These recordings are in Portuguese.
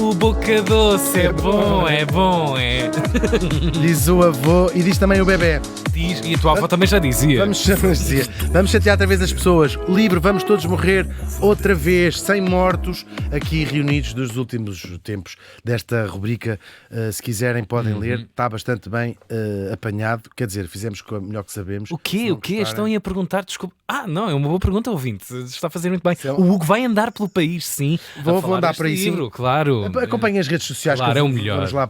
O boca doce é bom, é bom, é. Diz o avô e diz também o bebê. Diz, e a tua avó também já dizia. Vamos chatear outra vez as pessoas. Livre, vamos todos morrer outra vez, sem mortos, aqui reunidos dos últimos tempos desta rubrica. Se quiserem podem ler, está bastante bem apanhado. Quer dizer, fizemos o melhor que sabemos. O quê? O quê? Estão aí a perguntar, desculpa. Não, é uma boa pergunta, ouvinte. Está a fazer muito bem. Então, o Hugo vai andar pelo país, sim. Vou andar por aí, livro, sim. Claro. Acompanhem as redes sociais. Claro, que é o melhor. Vamos lá.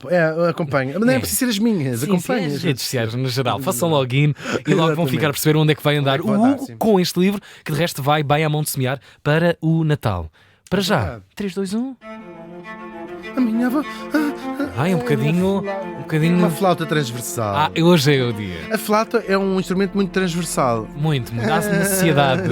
Acompanhem. Mas não é preciso ser as minhas. Acompanhem as redes sociais no geral. Façam login e logo vão ficar a perceber onde é que vai andar o Hugo com este livro, que de resto vai bem à mão de semear para o Natal. Para já. 3, 2, 1. A minha avó. Um bocadinho. Uma flauta transversal. Hoje é o dia. A flauta é um instrumento muito transversal. Muito, mudasse na sociedade.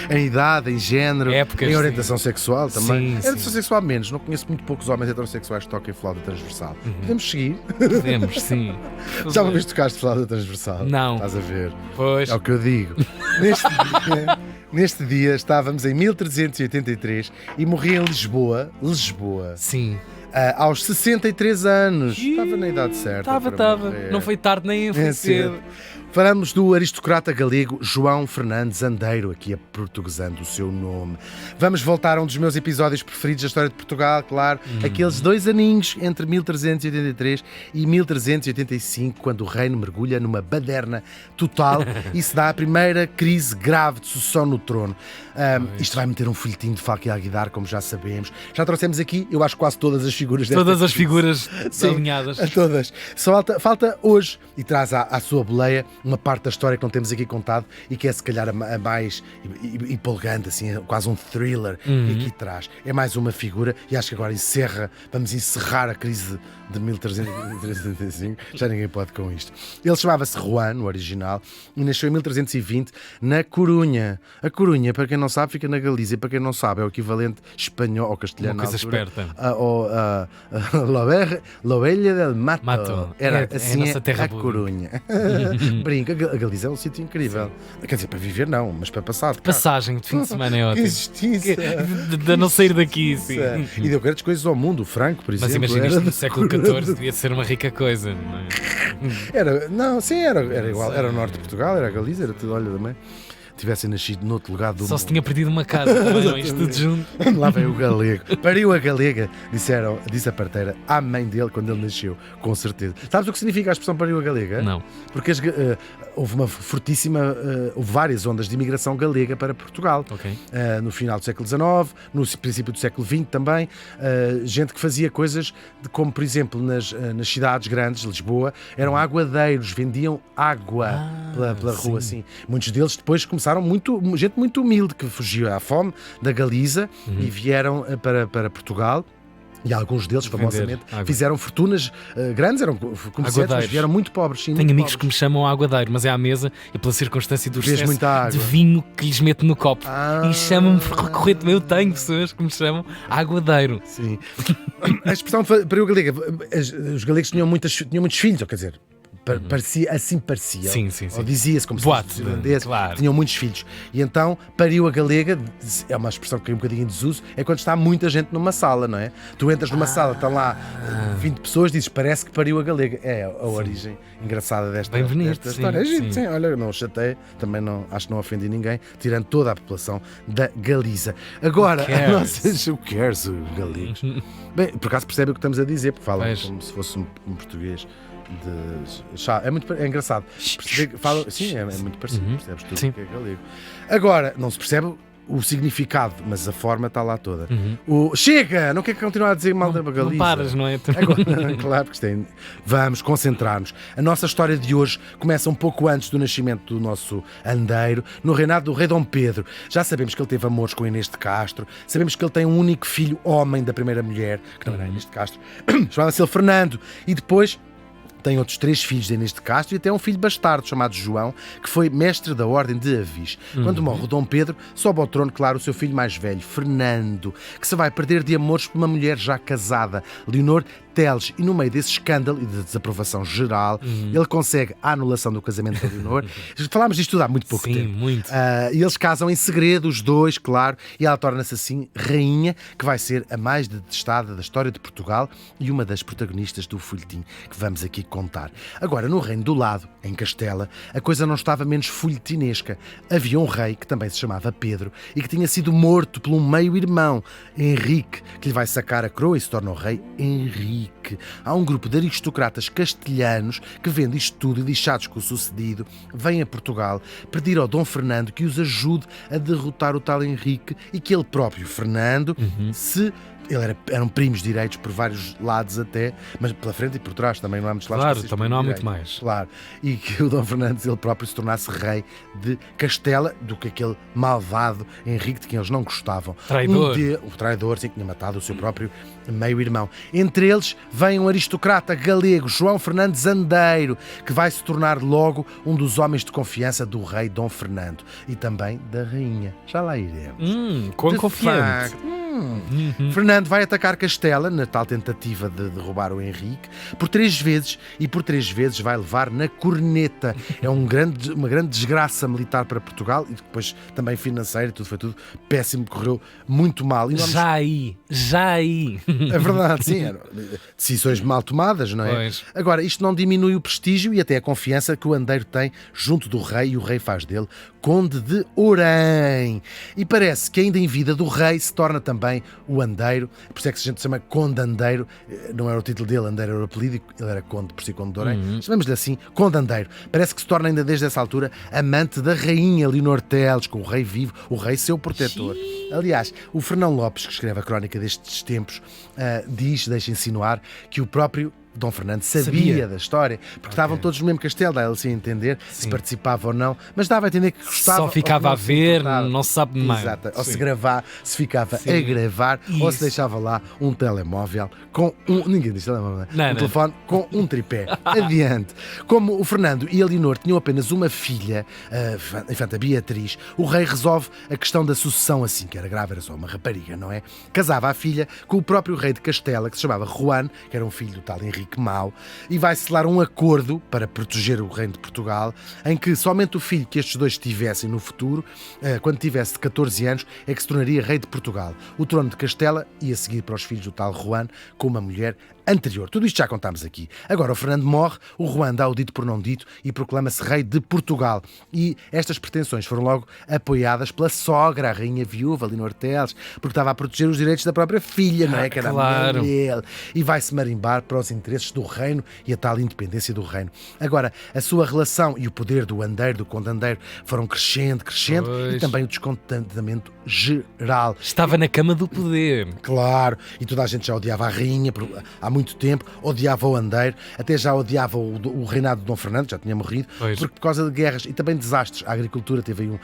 Em idade, em género, épocas, em orientação sexual também. Sim. Orientação sexual menos. Não conheço muito poucos homens heterossexuais que toquem flauta transversal. Podemos seguir? Podemos, sim. Já uma vez tocaste flauta transversal? Não. Estás a ver? Pois. É o que eu digo. Neste dia estávamos em 1383 e morri em Lisboa. Sim. Aos 63 anos. Estava na idade certa. Estava. Não foi tarde nem foi cedo. Falamos do aristocrata galego João Fernandes Andeiro, aqui aportuguesando o seu nome. Vamos voltar a um dos meus episódios preferidos da história de Portugal, claro. Aqueles 2 aninhos entre 1383 e 1385, quando o reino mergulha numa baderna total e se dá a primeira crise grave de sucessão no trono. Isto vai meter um folhetim de Falco e Alguidar, como já sabemos. Já trouxemos aqui, eu acho, quase todas as figuras desta Todas as crise. figuras Sim, alinhadas. Todas. Falta hoje, e traz à sua boleia uma parte da história que não temos aqui contado e que é se calhar a mais empolgante, assim, quase um thriller que aqui traz. É mais uma figura e acho que agora vamos encerrar a crise de 1385. Já ninguém pode com isto. Ele chamava-se Juan, no original, e nasceu em 1320 na Corunha. A Corunha, para quem não sabe, fica na Galiza. Para quem não sabe, é o equivalente espanhol ou castelhano. Uma coisa esperta. Loelha del Mato. Era assim, a terra a Corunha. Brinca, a Galiza é um sítio incrível. Quer dizer, para viver não, mas para passar. Passagem de fim de semana é ótimo. Que justiça. De não sair daqui, sim. E deu grandes coisas ao mundo. O Franco, por exemplo. Mas imagina isto no século XIV, devia ser uma rica coisa, não é? Era igual. Era o norte de Portugal, era a Galiza, era tudo, olha também. Tivessem nascido noutro lugar do mundo. Só se tinha perdido uma casa, também, não, isto tudo junto. Lá veio o galego. Pariu a galega, disse a parteira à mãe dele quando ele nasceu, com certeza. Sabes o que significa a expressão pariu a galega? Não. Porque houve uma fortíssima, houve várias ondas de imigração galega para Portugal. Okay. No final do século XIX, no princípio do século XX também. Gente que fazia coisas como, por exemplo, nas cidades grandes, Lisboa, eram aguadeiros, vendiam água pela rua, assim. Muitos deles depois começaram gente muito humilde que fugiu à fome da Galiza e vieram para Portugal. E alguns deles, famosamente, fizeram fortunas grandes, eram comerciantes, mas vieram muito pobres. Sim, tenho amigos que me chamam aguadeiro, mas é à mesa e pela circunstância do excesso de vinho que lhes meto no copo. E chamam-me recorrentemente. Eu tenho pessoas que me chamam aguadeiro. Sim. A expressão pariu galega. Os galegos tinham muitos filhos, ou quer dizer, parecia. Sim. Ou dizia-se como boato, se fosse claro. Tinham muitos filhos. E então, pariu a galega, é uma expressão que é um bocadinho em desuso, é quando está muita gente numa sala, não é? Tu entras numa sala, estão lá 20 pessoas, dizes, parece que pariu a galega. É a origem engraçada desta história. É giro, sim. Olha, não chatei, também não, acho que não ofendi ninguém, tirando toda a população da Galiza. Agora, o cares, o galego. Bem, por acaso percebe o que estamos a dizer, porque falam como se fosse um português. É engraçado. Sim, é muito parecido. Percebes tudo que é galego. Agora, não se percebe o significado, mas a forma está lá toda. Chega! Não quer continuar a dizer mal da Galiza? Não paras, não é? Agora, claro, porque vamos concentrar-nos. A nossa história de hoje começa um pouco antes do nascimento do nosso Andeiro, no reinado do rei Dom Pedro. Já sabemos que ele teve amores com Inês de Castro, sabemos que ele tem um único filho homem da primeira mulher, que não era Inês de Castro, chamava-se ele Fernando, e depois tem outros 3 filhos de Inês de Castro e até um filho bastardo chamado João, que foi mestre da Ordem de Avis. Quando morre o Dom Pedro, sobe ao trono, claro, o seu filho mais velho, Fernando, que se vai perder de amores por uma mulher já casada, Leonor Teles, e no meio desse escândalo e de desaprovação geral, ele consegue a anulação do casamento da Leonor. Falámos disto tudo há muito pouco tempo. Sim, muito. E eles casam em segredo, os dois, claro, e ela torna-se assim rainha, que vai ser a mais detestada da história de Portugal e uma das protagonistas do folhetim que vamos aqui contar. Agora, no reino do lado, em Castela, a coisa não estava menos folhetinesca. Havia um rei que também se chamava Pedro e que tinha sido morto por um meio-irmão, Henrique, que lhe vai sacar a coroa e se torna o rei Henrique. Há um grupo de aristocratas castelhanos que, vendo isto tudo e lixados com o sucedido, vêm a Portugal pedir ao Dom Fernando que os ajude a derrotar o tal Henrique e que ele próprio, Fernando, eram primos direitos por vários lados até, mas pela frente e por trás também não há muitos lados. Claro, também não há muito mais. Claro, e que o Dom Fernando ele próprio se tornasse rei de Castela do que aquele malvado Henrique de quem eles não gostavam. Traidor. O traidor, sim, que tinha matado o seu próprio meio-irmão. Entre eles vem um aristocrata galego, João Fernandes Andeiro, que vai se tornar logo um dos homens de confiança do rei Dom Fernando e também da rainha. Já lá iremos. Com confiança. Fernando vai atacar Castela na tal tentativa de derrubar o Henrique por 3 vezes e por 3 vezes vai levar na corneta. É uma grande desgraça militar para Portugal e depois também financeira, foi tudo péssimo, correu muito mal. E Já aí. É verdade, sim, eram decisões mal tomadas, não é? Pois. Agora, isto não diminui o prestígio e até a confiança que o Andeiro tem junto do rei e o rei faz dele Conde de Orém. E parece que ainda em vida do rei se torna também o Andeiro, por isso é que a gente chama Conde Andeiro, não era o título dele, Andeiro era o apelido, ele era Conde, por si Conde de Orém, chamamos-lhe assim, Conde Andeiro. Parece que se torna ainda desde essa altura amante da rainha Leonor Teles, com o rei vivo, o rei seu protetor. Aliás, o Fernão Lopes, que escreve a crónica destes tempos, deixa insinuar que o próprio Dom Fernando sabia da história, porque estavam todos no mesmo castelo, dá ele assim a entender se participava ou não, mas dava a entender que gostava. Só ficava a ver, não se sabe mais. Exato. Ou se ficava a gravar, ou se deixava lá um telemóvel com ninguém diz telemóvel, telefone com um tripé. Adiante. Como o Fernando e a Leonor tinham apenas uma filha, a infanta Beatriz, o rei resolve a questão da sucessão assim, que era grave, era só uma rapariga, não é? Casava a filha com o próprio rei de Castela, que se chamava Juan, que era um filho do tal Henrique Mau, e vai selar um acordo para proteger o reino de Portugal, em que somente o filho que estes dois tivessem no futuro, quando tivesse de 14 anos, é que se tornaria rei de Portugal. O trono de Castela ia seguir para os filhos do tal Juan com uma mulher anterior. Tudo isto já contámos aqui. Agora o Fernando morre, o Juan dá o dito por não dito e proclama-se rei de Portugal. E estas pretensões foram logo apoiadas pela sogra, a rainha viúva, Leonor Teles, porque estava a proteger os direitos da própria filha, não é? Que era a mulher dele. E vai-se marimbar para os interesses do reino e a tal independência do reino. Agora, a sua relação e o poder do Andeiro, do Conde Andeiro, foram crescendo e também o descontentamento geral. Estava na cama do poder. Claro, e toda a gente já odiava a rainha há muito tempo, odiava o Andeiro, até já odiava o reinado de Dom Fernando, já tinha morrido, porque por causa de guerras e também desastres. A agricultura teve aí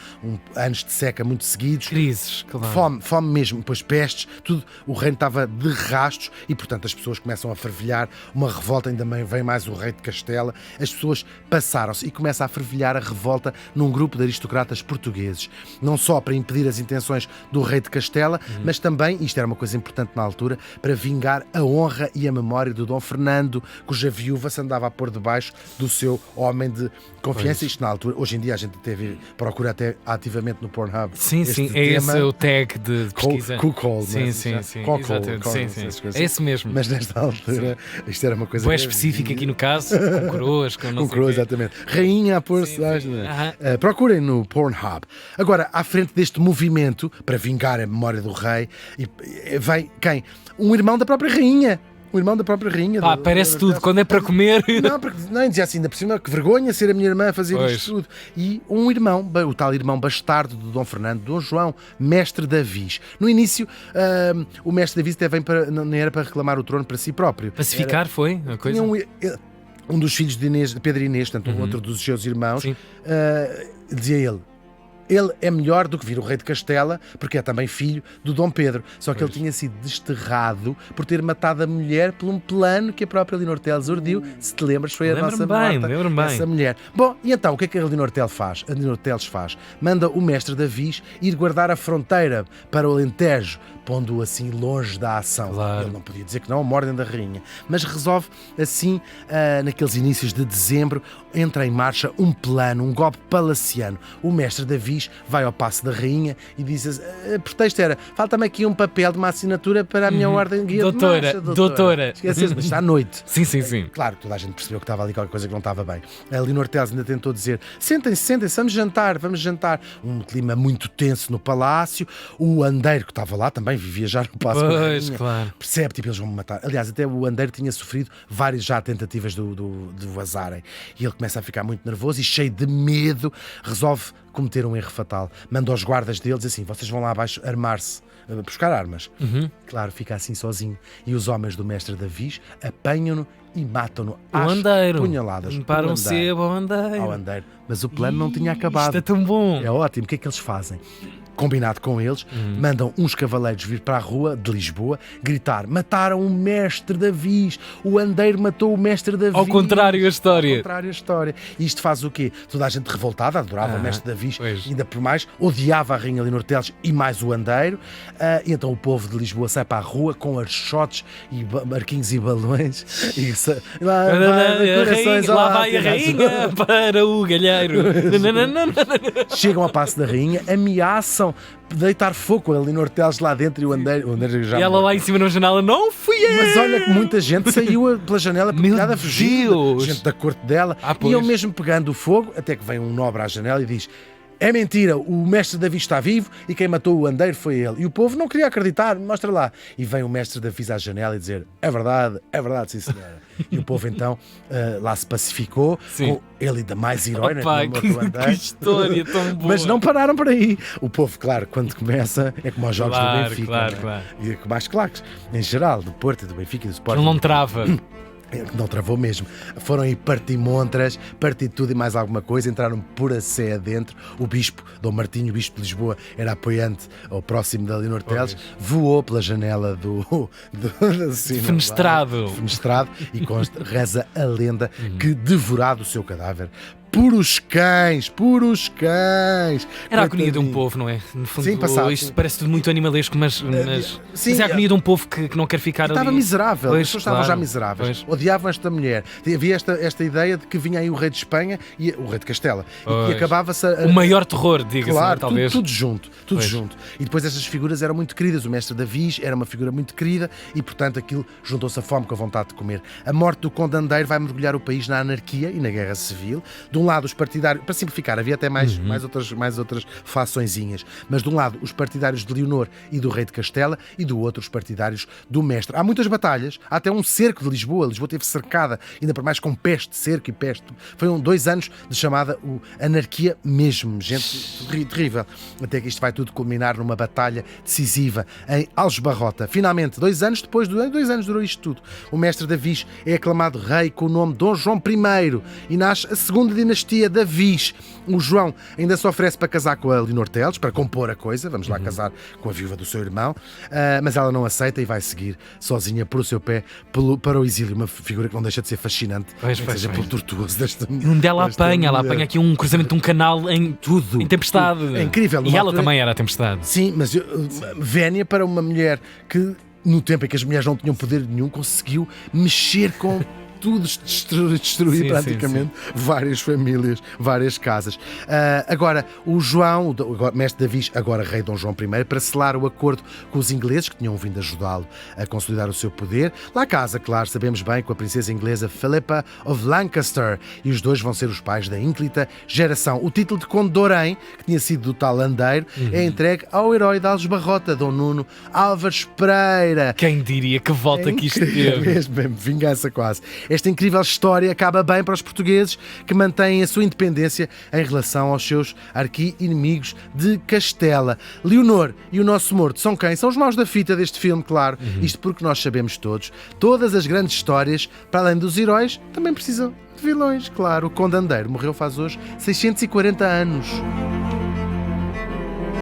anos de seca muito seguidos. Crises, claro. Fome mesmo, depois pestes, tudo. O reino estava de rastos e, portanto, as pessoas começam a fervilhar, uma revolta, ainda vem mais o rei de Castela. As pessoas passaram-se e começa a fervilhar a revolta num grupo de aristocratas portugueses. Não só para impedir as intenções do rei de Castela, mas também, isto era uma coisa importante na altura, para vingar a honra e a memória do Dom Fernando, cuja viúva se andava a pôr debaixo do seu homem de confiança. Isto na altura, hoje em dia a gente procura até ativamente no Pornhub. Sim, esse é o tag de pesquisa. Cuckold, sim. É esse mesmo. Mas nesta altura, isto era uma coisa bem específica aqui no caso, com coroas, com coroas, exatamente. Rainha a pôr-se. Procurem no Pornhub. Agora, à frente deste movimento para vingar a memória do rei, vem quem? Um irmão da própria rainha. O irmão da própria rainha. Parece tudo, quando é para comer. Não, dizia assim, ainda por cima, que vergonha ser a minha irmã a fazer isto tudo. E um irmão, o tal irmão bastardo de Dom Fernando, Dom João, mestre Davis. No início, o mestre Davis até nem era para reclamar o trono para si próprio. Pacificar foi a coisa? Um dos filhos de Pedro e Inês, portanto, outro dos seus irmãos, dizia ele: ele é melhor do que vir o rei de Castela, porque é também filho do Dom Pedro. Só que ele tinha sido desterrado por ter matado a mulher por um plano que a própria Leonor Teles urdiu. Se te lembras, foi a nossa morta, essa mulher. Bom, e então, o que é que a Leonor Teles faz? A Leonor Teles faz? Manda o mestre Davis ir guardar a fronteira para o Alentejo, pondo-o assim longe da ação. Claro. Ele não podia dizer que não, uma ordem da rainha. Mas resolve assim, naqueles inícios de dezembro, entra em marcha um plano, um golpe palaciano. O mestre Davis vai ao passo da rainha e diz: o pretexto era, falta-me aqui um papel de uma assinatura para a minha ordem guia de marcha, doutora. Esqueces, mas está à noite. Sim. Claro, toda a gente percebeu que estava ali qualquer coisa que não estava bem. A Leonor Teles ainda tentou dizer: sentem-se, vamos jantar. Um clima muito tenso no palácio. O andeiro que estava lá também vivia já no palácio da rainha. Claro. Percebe, tipo, eles vão me matar. Aliás, até o andeiro tinha sofrido várias já tentativas de o vazarem. E ele começa a ficar muito nervoso e cheio de medo, resolve cometer um erro fatal. Manda aos guardas deles assim: vocês vão lá abaixo armar-se, buscar armas. Claro, fica assim sozinho. E os homens do mestre Davis apanham-no e matam-no às punhaladas. Para um sebo ao andeiro. Mas o plano não tinha acabado. Isto é tão bom. É ótimo. O que é que eles fazem? Combinado com eles, mandam uns cavaleiros vir para a rua de Lisboa gritar: mataram o mestre Davis, o andeiro matou o mestre Davis. Ao contrário a história. E isto faz o quê? Toda a gente revoltada, adorava o mestre Davis, pois. ainda por mais, odiava a rainha Leonor Teles e mais o andeiro. E então o povo de Lisboa sai para a rua com archotes e marquinhos e balões. E lá vai a rainha para o galheiro. Chegam ao passo da rainha, ameaçam deitar fogo a Leonor Teles lá dentro e o andeiro já e ela morreu. lá em cima na janela: não fui eu! Mas olha que muita gente saiu pela janela porque nada fugiu, gente da corte dela, e eu mesmo pegando o fogo, até que vem um nobre à janela e diz: é mentira, o mestre Davis está vivo e quem matou o andeiro foi ele. E o povo não queria acreditar, mostra lá. E vem o mestre Davis à janela e dizer: é verdade, sim senhora. E o povo então lá se pacificou, com ele ainda mais herói, que história tão boa. Mas não pararam por aí. O povo, claro, quando começa, é como aos jogos do Benfica. Claro. E como as claques, em geral, do Porto, do Benfica e do Sporting. Ele não trava. Não travou mesmo. Foram aí partir montras, partir tudo e mais alguma coisa, entraram por a sé adentro. O bispo, Dom Martinho, o bispo de Lisboa, era apoiante ou próximo da Leonor Teles, voou pela janela do fenestrado e consta, reza a lenda que devorado o seu cadáver puros cães. Era a agonia de um povo, não é? No fundo, sim, isto parece tudo muito animalesco, mas é a agonia de um povo que não quer ficar ali. Estava miserável, pois, as pessoas estavam já miseráveis. Odiavam esta mulher. Havia esta ideia de que vinha aí o rei de Espanha e o rei de Castela. E acabava-se o maior terror, diga-se, claro, talvez. Tudo junto. E depois estas figuras eram muito queridas. O mestre Davis era uma figura muito querida e, portanto, aquilo juntou-se a fome com a vontade de comer. A morte do Conde Andeiro vai mergulhar o país na anarquia e na guerra civil. De um lado, os partidários, para simplificar, havia até mais outras façõezinhas, mas de um lado, os partidários de Leonor e do rei de Castela, e do outro, os partidários do mestre. Há muitas batalhas, há até um cerco de Lisboa. Lisboa teve cercada, ainda por mais com peste, cerco e peste. Foram 2 anos de chamada anarquia mesmo, gente terrível. Até que isto vai tudo culminar numa batalha decisiva em Aljubarrota. Finalmente, 2 anos depois, 2 anos durou isto tudo, o mestre Davis é aclamado rei com o nome Dom João I e nasce a segunda dinastia Davis. O João ainda se oferece para casar com a Leonor Teles, para compor a coisa, vamos lá casar com a viúva do seu irmão, mas ela não aceita e vai seguir sozinha por o seu pé para o exílio, uma figura que não deixa de ser fascinante, seja pelo tortuoso desta onde ela apanha aqui um cruzamento de um canal em tudo, em tempestade. É incrível. E ela também era a tempestade. Sim, mas vénia para uma mulher que, no tempo em que as mulheres não tinham poder nenhum, conseguiu mexer com tudo, destruir praticamente várias famílias, várias casas. Agora, o João, o mestre Davis, agora rei Dom João I, para selar o acordo com os ingleses, que tinham vindo ajudá-lo a consolidar o seu poder, lá casa, claro, sabemos bem, com a princesa inglesa Philippa of Lancaster, e os dois vão ser os pais da ínclita geração. O título de Conde de Orém, que tinha sido do tal Andeiro, é entregue ao herói de Aljubarrota, Dom Nuno Álvares Pereira. Quem diria que volta que isto teve? Mesmo, vingança quase. Esta incrível história acaba bem para os portugueses, que mantêm a sua independência em relação aos seus arqui-inimigos de Castela. Leonor e o nosso morto são quem? São os maus da fita deste filme, claro. Isto porque nós sabemos todos, todas as grandes histórias, para além dos heróis, também precisam de vilões, claro. O Conde Andeiro morreu faz hoje 640 anos.